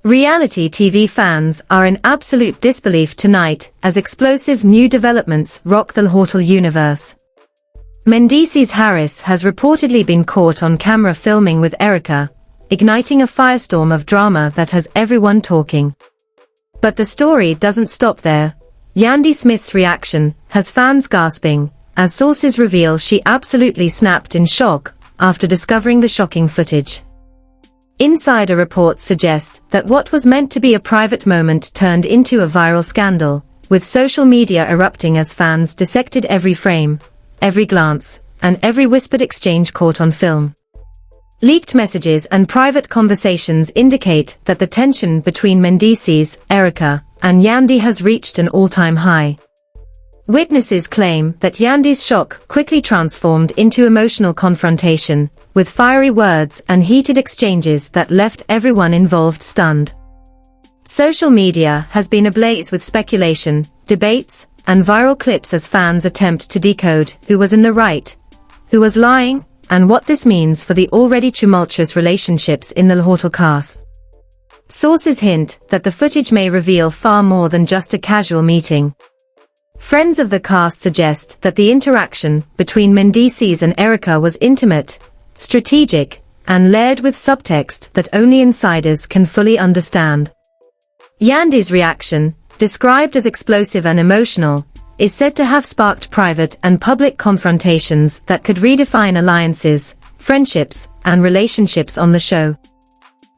Reality TV fans are in absolute disbelief tonight as explosive new developments rock the hotel universe. Mendeecees Harris has reportedly been caught on camera filming with Erica, igniting a firestorm of drama that has everyone talking. But the story doesn't stop there. Yandy Smith's reaction has fans gasping, as sources reveal she absolutely snapped in shock after discovering the shocking footage. Insider reports suggest that what was meant to be a private moment turned into a viral scandal, with social media erupting as fans dissected every frame, every glance, and every whispered exchange caught on film. Leaked messages and private conversations indicate that the tension between Mendeecees, Erica, and Yandy has reached an all-time high. Witnesses claim that Yandy's shock quickly transformed into emotional confrontation, with fiery words and heated exchanges that left everyone involved stunned. Social media has been ablaze with speculation, debates, and viral clips as fans attempt to decode who was in the right, who was lying, and what this means for the already tumultuous relationships in the hotel cast. Sources hint that the footage may reveal far more than just a casual meeting. Friends of the cast suggest that the interaction between Mendeecees and Erica was intimate, strategic, and layered with subtext that only insiders can fully understand. Yandy's reaction, described as explosive and emotional, is said to have sparked private and public confrontations that could redefine alliances, friendships, and relationships on the show.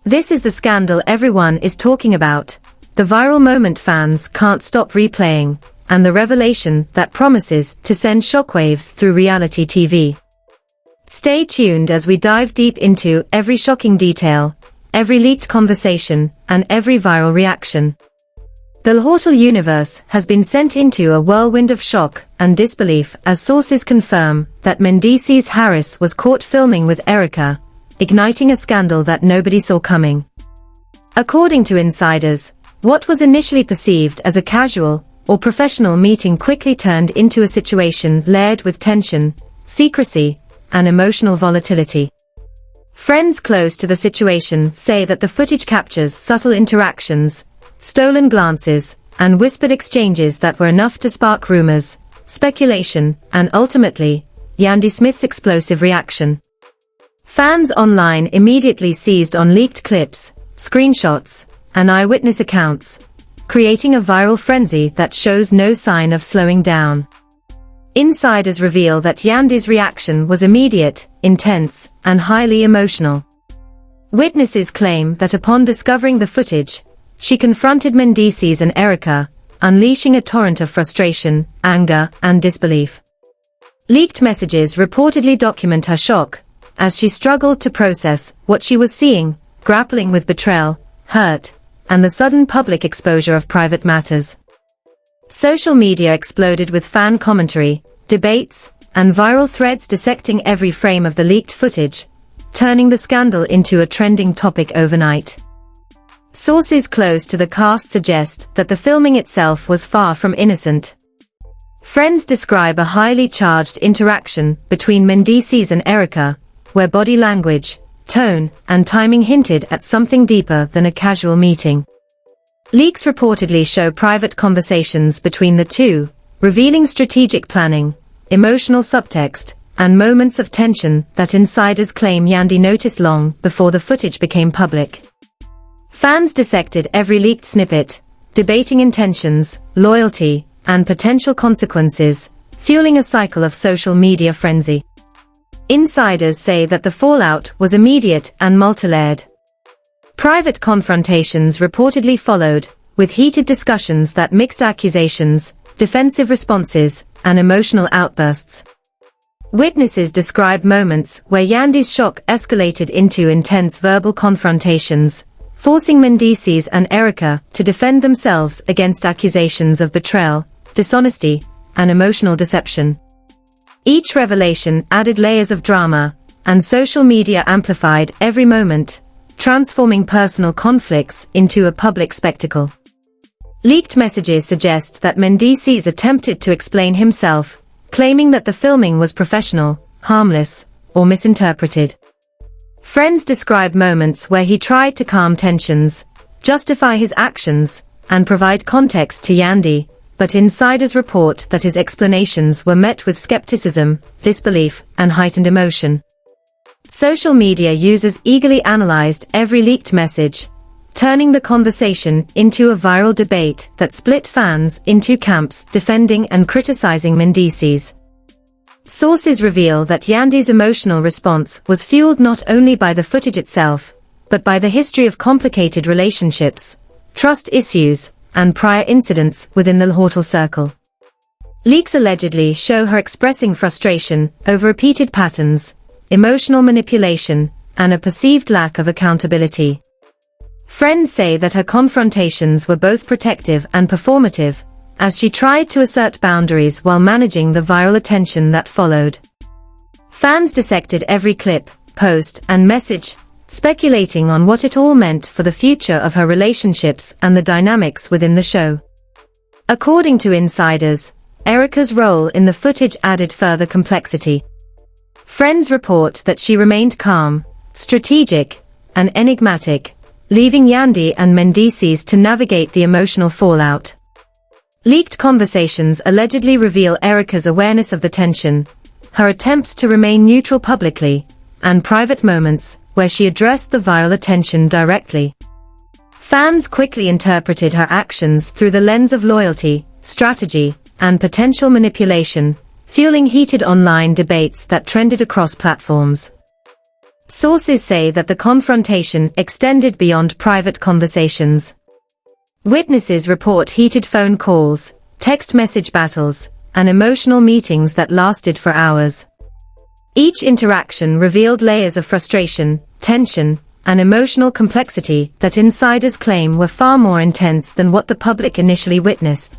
This is the scandal everyone is talking about, the viral moment fans can't stop replaying, and the revelation that promises to send shockwaves through reality TV. Stay tuned as we dive deep into every shocking detail, every leaked conversation, and every viral reaction. The hotel universe has been sent into a whirlwind of shock and disbelief as sources confirm that Mendeecees Harris was caught filming with Erica, igniting a scandal that nobody saw coming. According to insiders, what was initially perceived as a casual or professional meeting quickly turned into a situation layered with tension, secrecy, and emotional volatility. Friends close to the situation say that the footage captures subtle interactions, stolen glances, and whispered exchanges that were enough to spark rumors, speculation, and ultimately, Yandy Smith's explosive reaction. Fans online immediately seized on leaked clips, screenshots, and eyewitness accounts, creating a viral frenzy that shows no sign of slowing down. Insiders reveal that Yandy's reaction was immediate, intense, and highly emotional. Witnesses claim that upon discovering the footage, she confronted Mendeecees and Erica, unleashing a torrent of frustration, anger, and disbelief. Leaked messages reportedly document her shock, as she struggled to process what she was seeing, grappling with betrayal, hurt, and the sudden public exposure of private matters. Social media exploded with fan commentary, debates, and viral threads dissecting every frame of the leaked footage, turning the scandal into a trending topic overnight. Sources close to the cast suggest that the filming itself was far from innocent. Friends describe a highly charged interaction between Mendeecees and Erica, where body language, tone, and timing hinted at something deeper than a casual meeting. Leaks reportedly show private conversations between the two, revealing strategic planning, emotional subtext, and moments of tension that insiders claim Yandy noticed long before the footage became public. Fans dissected every leaked snippet, debating intentions, loyalty, and potential consequences, fueling a cycle of social media frenzy. Insiders say that the fallout was immediate and multi-layered. Private confrontations reportedly followed, with heated discussions that mixed accusations, defensive responses, and emotional outbursts. Witnesses describe moments where Yandy's shock escalated into intense verbal confrontations, forcing Mendeecees and Erica to defend themselves against accusations of betrayal, dishonesty, and emotional deception. Each revelation added layers of drama, and social media amplified every moment, transforming personal conflicts into a public spectacle. Leaked messages suggest that Mendeecees attempted to explain himself, claiming that the filming was professional, harmless, or misinterpreted. Friends describe moments where he tried to calm tensions, justify his actions, and provide context to Yandy, but insiders report that his explanations were met with skepticism, disbelief, and heightened emotion. Social media users eagerly analyzed every leaked message, turning the conversation into a viral debate that split fans into camps defending and criticizing Mendeecees. Sources reveal that Yandy's emotional response was fueled not only by the footage itself, but by the history of complicated relationships, trust issues, and prior incidents within the hotel circle. Leaks allegedly show her expressing frustration over repeated patterns, emotional manipulation, and a perceived lack of accountability. Friends say that her confrontations were both protective and performative, as she tried to assert boundaries while managing the viral attention that followed. Fans dissected every clip, post, and message, speculating on what it all meant for the future of her relationships and the dynamics within the show. According to insiders, Erika's role in the footage added further complexity. Friends report that she remained calm, strategic, and enigmatic, leaving Yandy and Mendeecees to navigate the emotional fallout. Leaked conversations allegedly reveal Erika's awareness of the tension, her attempts to remain neutral publicly, and private moments where she addressed the viral attention directly. Fans quickly interpreted her actions through the lens of loyalty, strategy, and potential manipulation, fueling heated online debates that trended across platforms. Sources say that the confrontation extended beyond private conversations. Witnesses report heated phone calls, text message battles, and emotional meetings that lasted for hours. Each interaction revealed layers of frustration, tension, and emotional complexity that insiders claim were far more intense than what the public initially witnessed.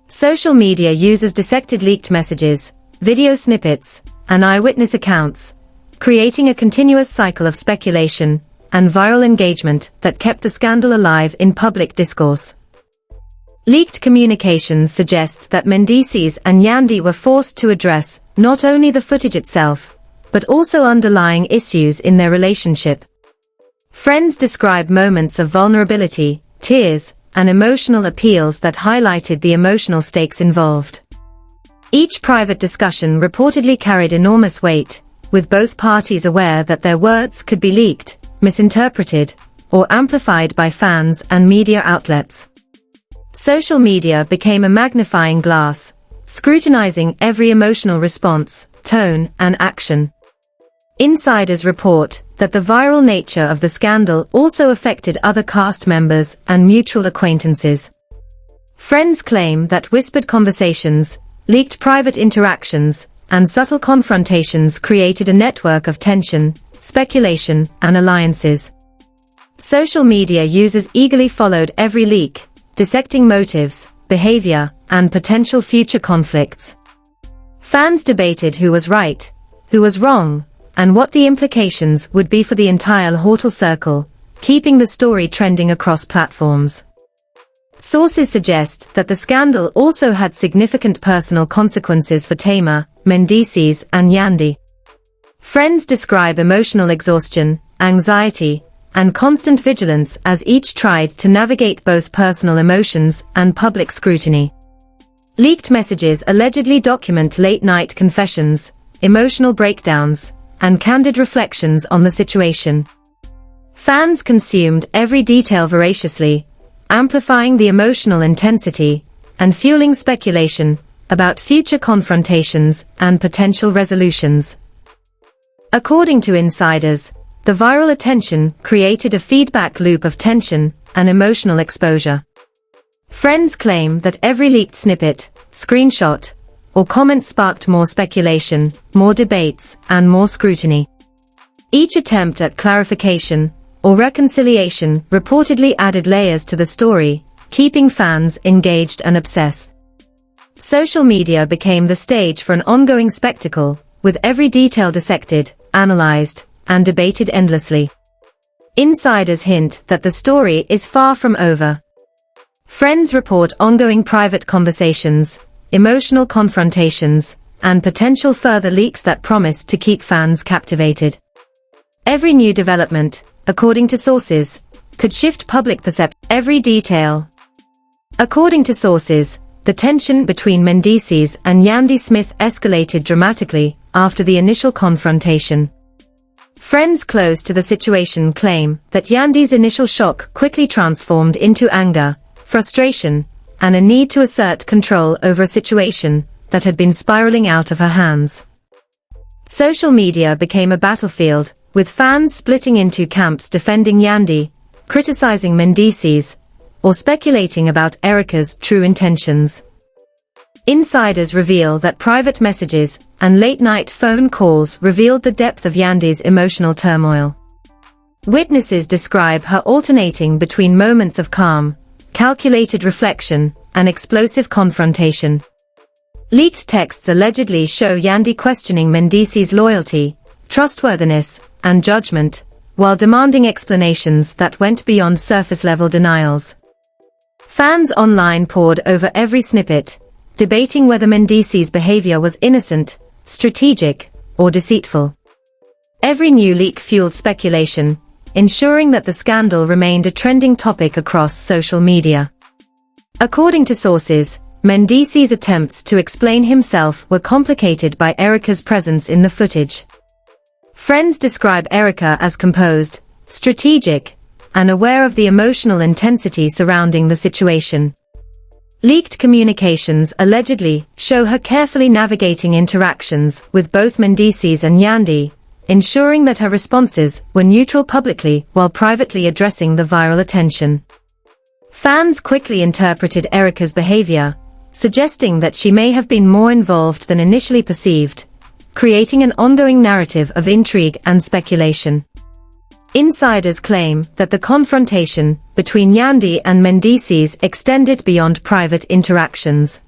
Social media users dissected leaked messages, video snippets, and eyewitness accounts, creating a continuous cycle of speculation and viral engagement that kept the scandal alive in public discourse. Leaked communications suggest that Mendeecees and Yandy were forced to address not only the footage itself, but also underlying issues in their relationship. Friends describe moments of vulnerability, tears, and emotional appeals that highlighted the emotional stakes involved. Each private discussion reportedly carried enormous weight, with both parties aware that their words could be leaked, misinterpreted, or amplified by fans and media outlets. Social media became a magnifying glass, scrutinizing every emotional response, tone, and action. Insiders report that the viral nature of the scandal also affected other cast members and mutual acquaintances. Friends claim that whispered conversations, leaked private interactions, and subtle confrontations created a network of tension, speculation, and alliances. Social media users eagerly followed every leak, dissecting motives, behavior, and potential future conflicts. Fans debated who was right, who was wrong, and what the implications would be for the entire hotel circle, keeping the story trending across platforms. Sources suggest that the scandal also had significant personal consequences for Mena, Mendeecees, and Yandy. Friends describe emotional exhaustion, anxiety, and constant vigilance as each tried to navigate both personal emotions and public scrutiny. Leaked messages allegedly document late-night confessions, emotional breakdowns, and candid reflections on the situation. Fans consumed every detail voraciously, amplifying the emotional intensity and fueling speculation about future confrontations and potential resolutions. According to insiders, the viral attention created a feedback loop of tension and emotional exposure. Friends claim that every leaked snippet, screenshot, or comment sparked more speculation, more debates, and more scrutiny. Each attempt at clarification or reconciliation reportedly added layers to the story, keeping fans engaged and obsessed. Social media became the stage for an ongoing spectacle, with every detail dissected, analyzed, and debated endlessly. Insiders hint that the story is far from over. Friends report ongoing private conversations, emotional confrontations, and potential further leaks that promise to keep fans captivated. Every new development, according to sources, could shift public perception. Every detail. According to sources, the tension between Mendeecees and Yandy Smith escalated dramatically after the initial confrontation. Friends close to the situation claim that Yandy's initial shock quickly transformed into anger, frustration, and a need to assert control over a situation that had been spiraling out of her hands. Social media became a battlefield, with fans splitting into camps defending Yandy, criticizing Mendeecees, or speculating about Erica's true intentions. Insiders reveal that private messages and late-night phone calls revealed the depth of Yandy's emotional turmoil. Witnesses describe her alternating between moments of calm, calculated reflection, and explosive confrontation. Leaked texts allegedly show Yandy questioning Mendeecees' loyalty, trustworthiness, and judgment, while demanding explanations that went beyond surface-level denials. Fans online pored over every snippet, debating whether Mendeecees' behavior was innocent, strategic, or deceitful. Every new leak fueled speculation, ensuring that the scandal remained a trending topic across social media. According to sources, Mendeecees' attempts to explain himself were complicated by Erica's presence in the footage. Friends describe Erica as composed, strategic, and aware of the emotional intensity surrounding the situation. Leaked communications allegedly show her carefully navigating interactions with both Mendeecees and Yandy, ensuring that her responses were neutral publicly while privately addressing the viral attention. Fans quickly interpreted Erica's behavior, suggesting that she may have been more involved than initially perceived, creating an ongoing narrative of intrigue and speculation. Insiders claim that the confrontation between Yandy and Mendeecees extended beyond private interactions.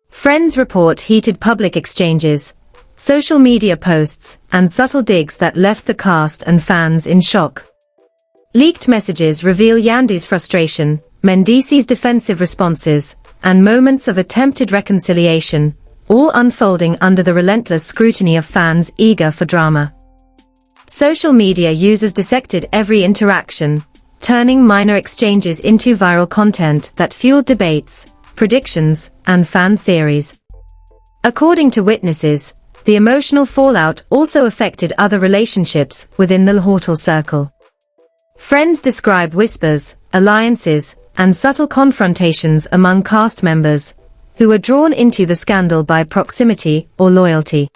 Friends report heated public exchanges, social media posts, and subtle digs that left the cast and fans in shock. Leaked messages reveal Yandy's frustration, Mendeecees' defensive responses, and moments of attempted reconciliation, all unfolding under the relentless scrutiny of fans eager for drama. Social media users dissected every interaction, turning minor exchanges into viral content that fueled debates, predictions, and fan theories. According to witnesses, the emotional fallout also affected other relationships within the Lhortal circle. Friends describe whispers, alliances, and subtle confrontations among cast members, who were drawn into the scandal by proximity or loyalty.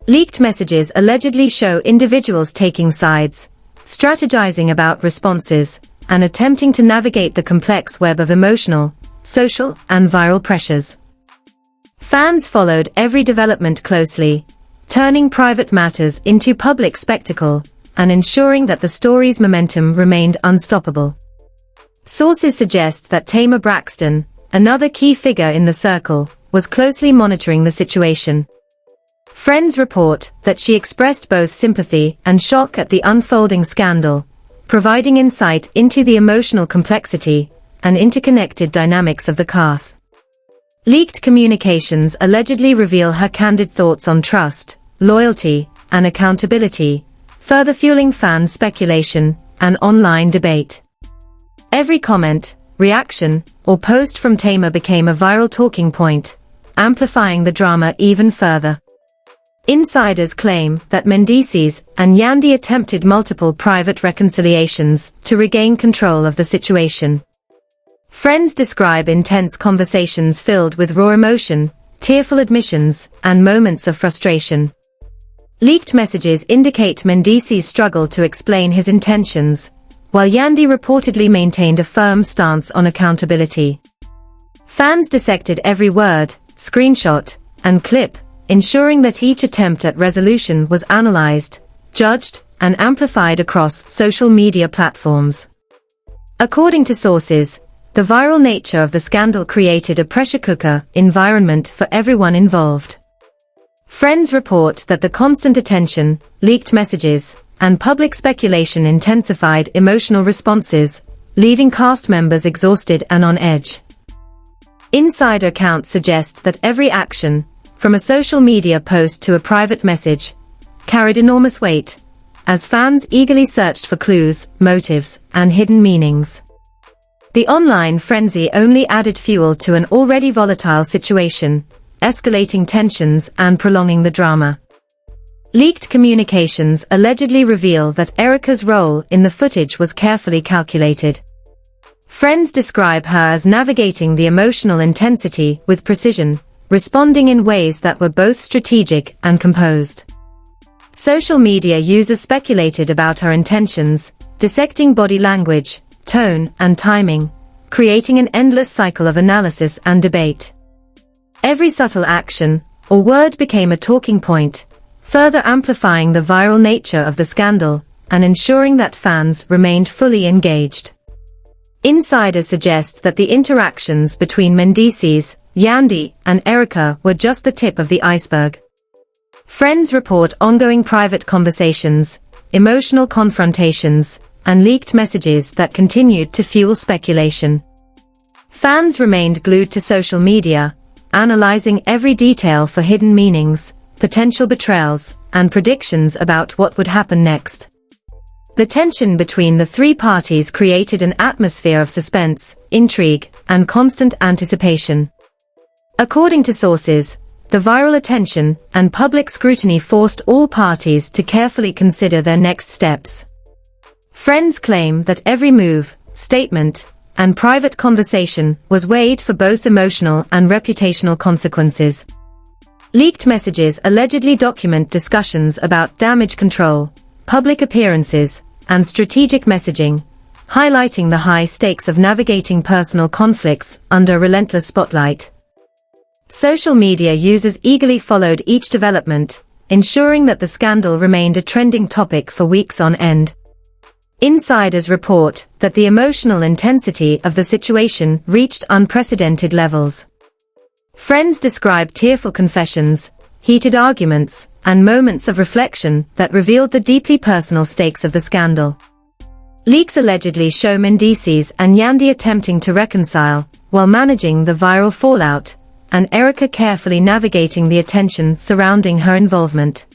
Leaked messages allegedly show individuals taking sides, strategizing about responses, and attempting to navigate the complex web of emotional, social, and viral pressures. Fans followed every development closely, turning private matters into public spectacle, and ensuring that the story's momentum remained unstoppable. Sources suggest that Tamar Braxton, another key figure in the circle, was closely monitoring the situation. Friends report that she expressed both sympathy and shock at the unfolding scandal, providing insight into the emotional complexity and interconnected dynamics of the cast. Leaked communications allegedly reveal her candid thoughts on trust, loyalty, and accountability, further fueling fan speculation and online debate. Every comment, reaction, or post from Tamar became a viral talking point, amplifying the drama even further. Insiders claim that Mendeecees and Yandy attempted multiple private reconciliations to regain control of the situation. Friends describe intense conversations filled with raw emotion, tearful admissions, and moments of frustration. Leaked messages indicate Mendeecees' struggle to explain his intentions, while Yandy reportedly maintained a firm stance on accountability. Fans dissected every word, screenshot, and clip, ensuring that each attempt at resolution was analyzed, judged, and amplified across social media platforms. According to sources, the viral nature of the scandal created a pressure cooker environment for everyone involved. Friends report that the constant attention, leaked messages, and public speculation intensified emotional responses, leaving cast members exhausted and on edge. Insider accounts suggest that every action, from a social media post to a private message, carried enormous weight, as fans eagerly searched for clues, motives, and hidden meanings. The online frenzy only added fuel to an already volatile situation, escalating tensions and prolonging the drama. Leaked communications allegedly reveal that Erica's role in the footage was carefully calculated. Friends describe her as navigating the emotional intensity with precision, responding in ways that were both strategic and composed. Social media users speculated about her intentions, dissecting body language, tone, and timing, creating an endless cycle of analysis and debate. Every subtle action or word became a talking point, further amplifying the viral nature of the scandal and ensuring that fans remained fully engaged. Insiders suggest that the interactions between Mendeecees, Yandy, and Erica were just the tip of the iceberg. Friends report ongoing private conversations, emotional confrontations, and leaked messages that continued to fuel speculation. Fans remained glued to social media, analyzing every detail for hidden meanings, potential betrayals, and predictions about what would happen next. The tension between the three parties created an atmosphere of suspense, intrigue, and constant anticipation. According to sources, the viral attention and public scrutiny forced all parties to carefully consider their next steps. Friends claim that every move, statement, and private conversation was weighed for both emotional and reputational consequences. Leaked messages allegedly document discussions about damage control, public appearances, and strategic messaging, highlighting the high stakes of navigating personal conflicts under relentless spotlight. Social media users eagerly followed each development, ensuring that the scandal remained a trending topic for weeks on end. Insiders report that the emotional intensity of the situation reached unprecedented levels. Friends describe tearful confessions, heated arguments, and moments of reflection that revealed the deeply personal stakes of the scandal. Leaks allegedly show Mendeecees and Yandy attempting to reconcile, while managing the viral fallout, and Erica carefully navigating the attention surrounding her involvement.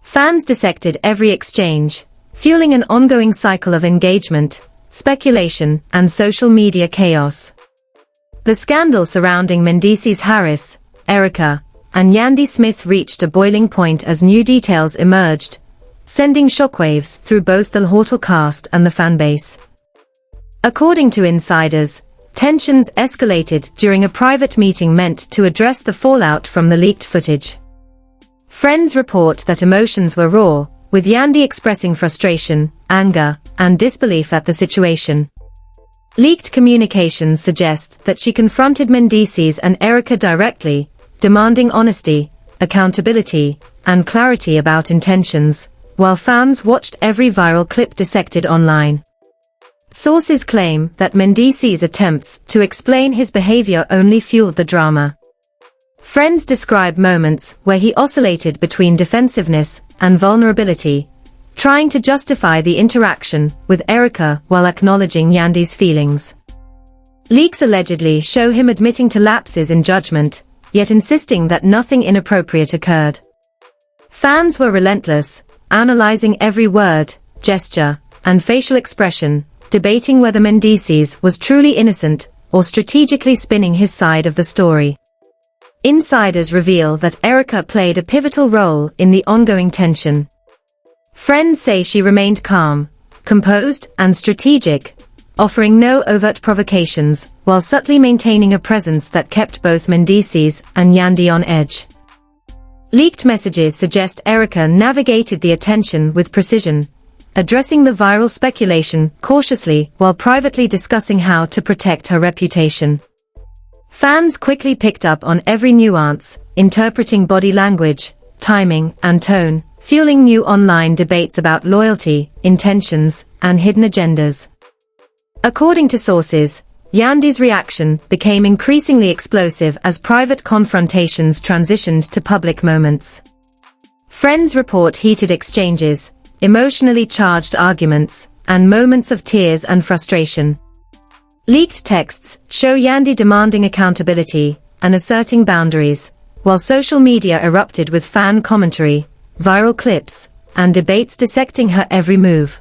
Fans dissected every exchange, fueling an ongoing cycle of engagement, speculation, and social media chaos. The scandal surrounding Mendeecees Harris, Erica, and Yandy Smith reached a boiling point as new details emerged, sending shockwaves through both the Hotel cast and the fanbase. According to insiders, tensions escalated during a private meeting meant to address the fallout from the leaked footage. Friends report that emotions were raw, with Yandy expressing frustration, anger, and disbelief at the situation. Leaked communications suggest that she confronted Mendeecees and Erica directly, demanding honesty, accountability, and clarity about intentions, while fans watched every viral clip dissected online. Sources claim that Mendeecees' attempts to explain his behavior only fueled the drama. Friends describe moments where he oscillated between defensiveness and vulnerability, trying to justify the interaction with Erica while acknowledging Yandy's feelings. Leaks allegedly show him admitting to lapses in judgment, yet insisting that nothing inappropriate occurred. Fans were relentless, analyzing every word, gesture, and facial expression, debating whether Mendeecees was truly innocent or strategically spinning his side of the story. Insiders reveal that Erica played a pivotal role in the ongoing tension. Friends say she remained calm, composed, and strategic, offering no overt provocations, while subtly maintaining a presence that kept both Mendeecees and Yandy on edge. Leaked messages suggest Erica navigated the attention with precision, addressing the viral speculation cautiously while privately discussing how to protect her reputation. Fans quickly picked up on every nuance, interpreting body language, timing, and tone, fueling new online debates about loyalty, intentions, and hidden agendas. According to sources, Yandy's reaction became increasingly explosive as private confrontations transitioned to public moments. Friends report heated exchanges, emotionally charged arguments, and moments of tears and frustration. Leaked texts show Yandy demanding accountability and asserting boundaries, while social media erupted with fan commentary, viral clips, and debates dissecting her every move.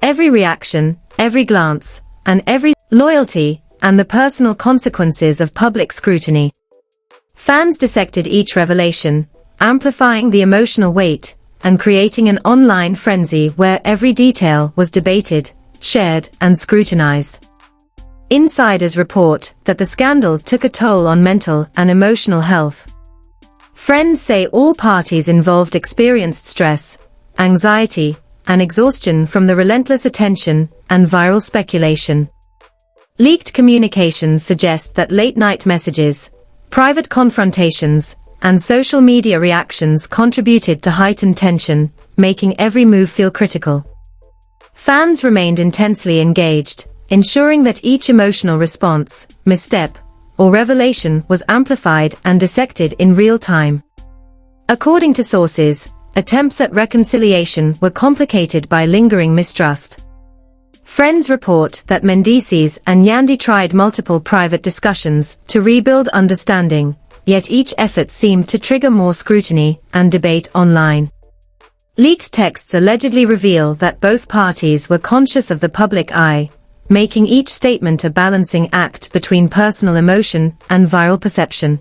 Every reaction, every glance, and every loyalty, and the personal consequences of public scrutiny. Fans dissected each revelation, amplifying the emotional weight, and creating an online frenzy where every detail was debated, shared, and scrutinized. Insiders report that the scandal took a toll on mental and emotional health. Friends say all parties involved experienced stress, anxiety, and exhaustion from the relentless attention and viral speculation. Leaked communications suggest that late-night messages, private confrontations, and social media reactions contributed to heightened tension, making every move feel critical. Fans remained intensely engaged, ensuring that each emotional response, misstep, or revelation was amplified and dissected in real time. According to sources, attempts at reconciliation were complicated by lingering mistrust. Friends report that Mendeecees and Yandy tried multiple private discussions to rebuild understanding, yet each effort seemed to trigger more scrutiny and debate online. Leaked texts allegedly reveal that both parties were conscious of the public eye, making each statement a balancing act between personal emotion and viral perception.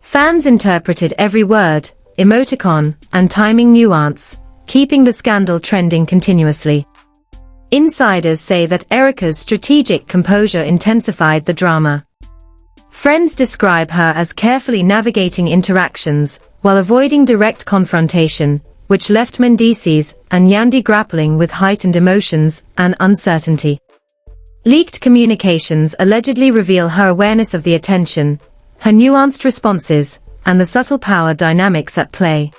Fans interpreted every word, emoticon, and timing nuance, keeping the scandal trending continuously. Insiders say that Erica's strategic composure intensified the drama. Friends describe her as carefully navigating interactions, while avoiding direct confrontation, which left Mendeecees and Yandy grappling with heightened emotions and uncertainty. Leaked communications allegedly reveal her awareness of the attention, her nuanced responses, and the subtle power dynamics at play.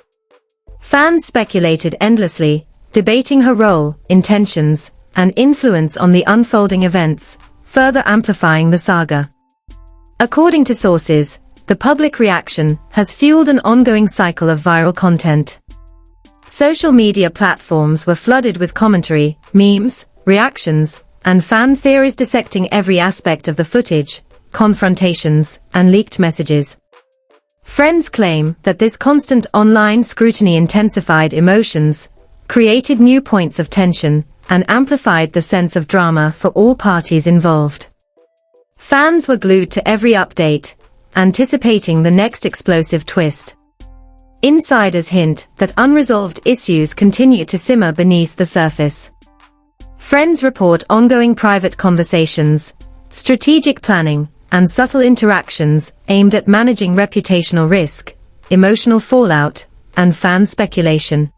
Fans speculated endlessly, debating her role, intentions, and influence on the unfolding events, further amplifying the saga. According to sources, the public reaction has fueled an ongoing cycle of viral content. Social media platforms were flooded with commentary, memes, reactions, and fan theories dissecting every aspect of the footage, confrontations, and leaked messages. Friends claim that this constant online scrutiny intensified emotions, created new points of tension, and amplified the sense of drama for all parties involved. Fans were glued to every update, anticipating the next explosive twist. Insiders hint that unresolved issues continue to simmer beneath the surface. Friends report ongoing private conversations, strategic planning, and subtle interactions aimed at managing reputational risk, emotional fallout, and fan speculation.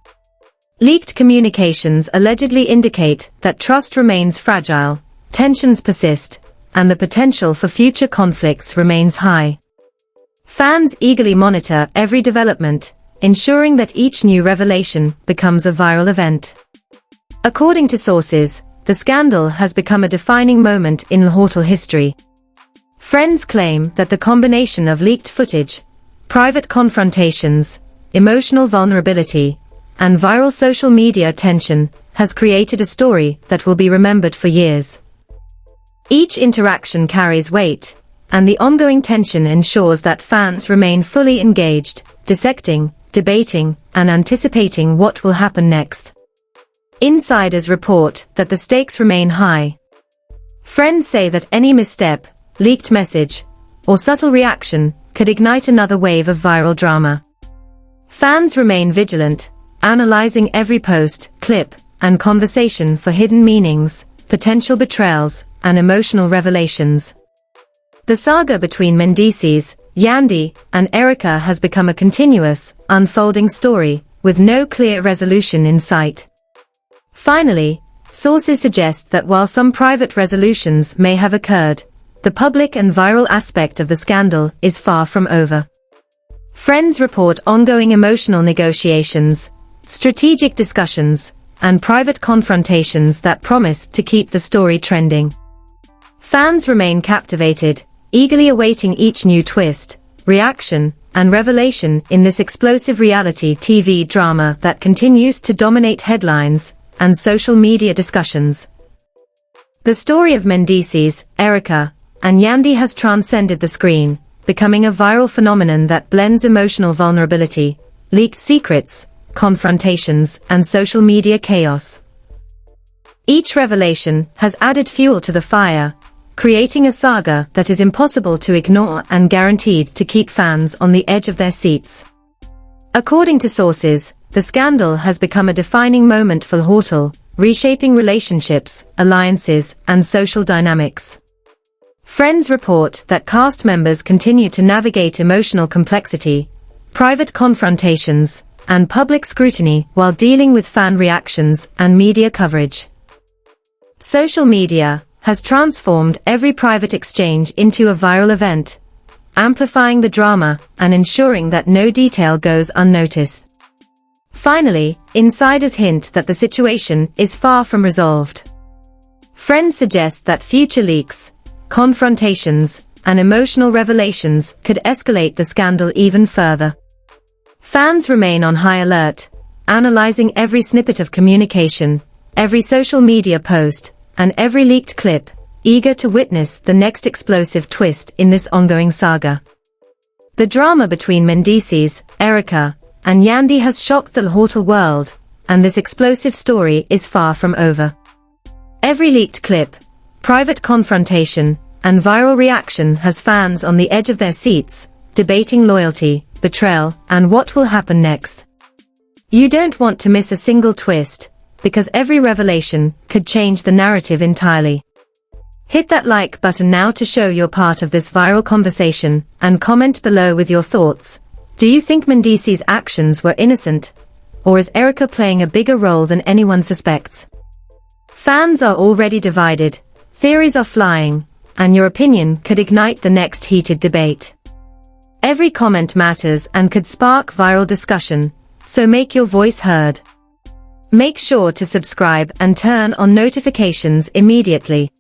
Leaked communications allegedly indicate that trust remains fragile, tensions persist, and the potential for future conflicts remains high. Fans eagerly monitor every development, ensuring that each new revelation becomes a viral event. According to sources, the scandal has become a defining moment in hotel history. Friends claim that the combination of leaked footage, private confrontations, emotional vulnerability, and viral social media attention has created a story that will be remembered for years. Each interaction carries weight, and the ongoing tension ensures that fans remain fully engaged, dissecting, debating, and anticipating what will happen next. Insiders report that the stakes remain high. Friends say that any misstep, leaked message, or subtle reaction could ignite another wave of viral drama. Fans remain vigilant, analyzing every post, clip, and conversation for hidden meanings, potential betrayals, and emotional revelations. The saga between Mendeecees, Yandy, and Erica has become a continuous, unfolding story, with no clear resolution in sight. Finally, sources suggest that while some private resolutions may have occurred, the public and viral aspect of the scandal is far from over. Friends report ongoing emotional negotiations, strategic discussions, and private confrontations that promise to keep the story trending. Fans remain captivated, eagerly awaiting each new twist, reaction, and revelation in this explosive reality TV drama that continues to dominate headlines and social media discussions. The story of Mendeecees, Erica, and Yandy has transcended the screen, becoming a viral phenomenon that blends emotional vulnerability, leaked secrets, confrontations, and social media chaos. Each revelation has added fuel to the fire, creating a saga that is impossible to ignore and guaranteed to keep fans on the edge of their seats. According to sources, the scandal has become a defining moment for Hortel, reshaping relationships, alliances, and social dynamics. Friends report that cast members continue to navigate emotional complexity, private confrontations, and public scrutiny while dealing with fan reactions and media coverage. Social media has transformed every private exchange into a viral event, amplifying the drama and ensuring that no detail goes unnoticed. Finally, insiders hint that the situation is far from resolved. Friends suggest that future leaks, confrontations, and emotional revelations could escalate the scandal even further. Fans remain on high alert, analyzing every snippet of communication, every social media post, and every leaked clip, eager to witness the next explosive twist in this ongoing saga. The drama between Mendeecees, Erica, and Yandy has shocked the Hortel world, and this explosive story is far from over. Every leaked clip, private confrontation, and viral reaction has fans on the edge of their seats, debating loyalty, betrayal, and what will happen next. You don't want to miss a single twist, because every revelation could change the narrative entirely. Hit that like button now to show you're part of this viral conversation, and comment below with your thoughts. Do you think Mendeecees' actions were innocent, or is Erica playing a bigger role than anyone suspects? Fans are already divided, theories are flying, and your opinion could ignite the next heated debate. Every comment matters and could spark viral discussion, so make your voice heard. Make sure to subscribe and turn on notifications immediately.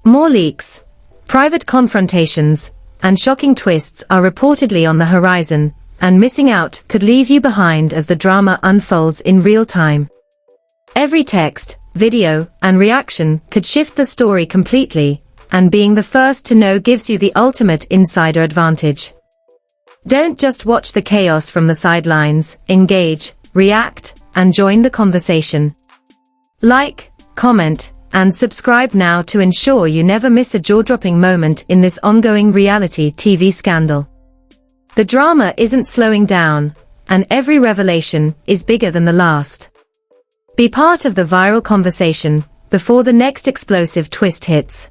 More leaks, private confrontations, and shocking twists are reportedly on the horizon, and missing out could leave you behind as the drama unfolds in real time. Every text, video, and reaction could shift the story completely, and being the first to know gives you the ultimate insider advantage. Don't just watch the chaos from the sidelines, engage, react, and join the conversation. Like, comment, and subscribe now to ensure you never miss a jaw-dropping moment in this ongoing reality TV scandal. The drama isn't slowing down, and every revelation is bigger than the last. Be part of the viral conversation before the next explosive twist hits.